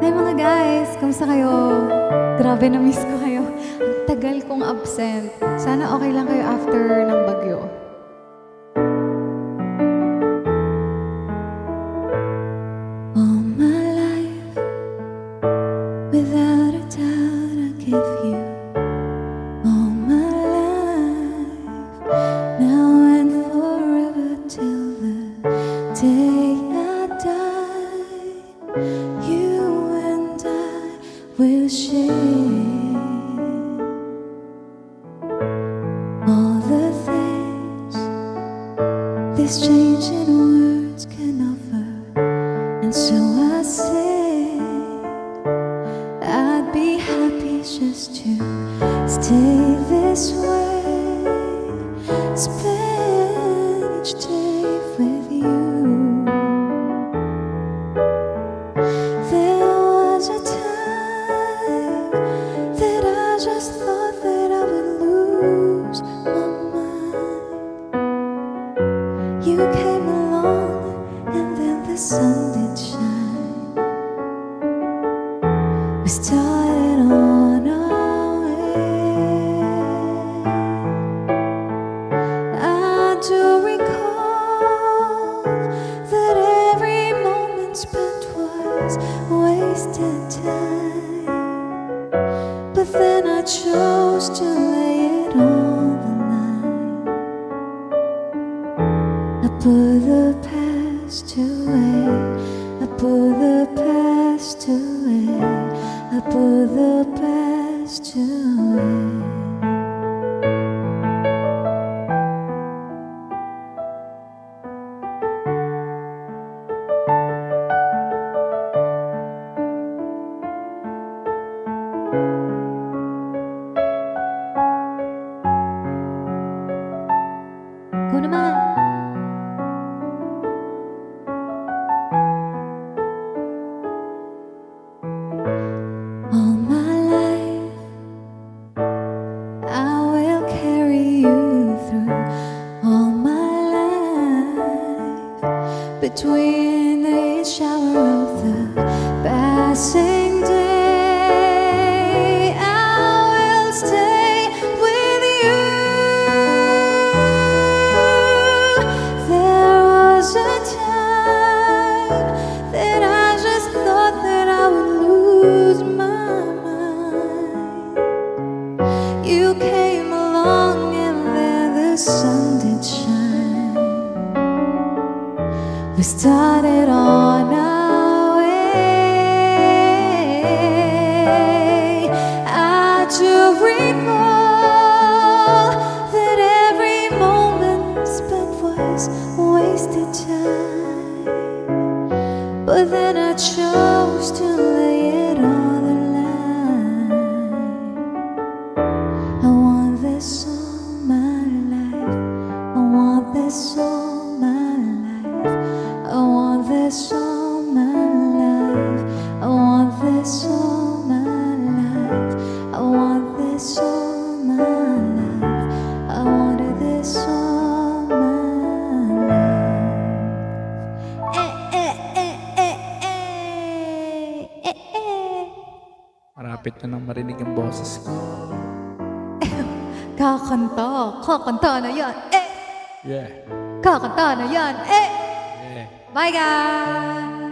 Hi mga guys! Kamusta kayo? Grabe, na-miss ko kayo. Ang tagal kong absent. Sana okay lang kayo after ng bagyo. All my life, without a doubt I give you all my life, now and forever till the day I die. You and I will share all the things this changing words can offer. And so I said I'd be happy just to stay this way, spend each day with you. There was a time that I just thought that I would lose my mind. You came along and then the sun did shine. We started on our way. I do recall that every moment spent was wasted time, but then I chose to lay it on the line. I put the past away, I put the past away, I put the past away. Go naman! All my life I will carry you through all my life. Between the shower of the passing day, I will stay with you. There was a time that I just thought that I would lose my mind. You came along and then the sun did shine. We started on our way. I do recall that every moment spent was wasted time, but then I chose to lay it on the line. I want this all my life, I want this all my life, I want this all my life, I want this all my life, I want this all my life, I wanted this all my life. Marapit na nang marinig ang boses ko. Kakanta na yan, Yeah. kakanta na yan, Yeah. Bye guys!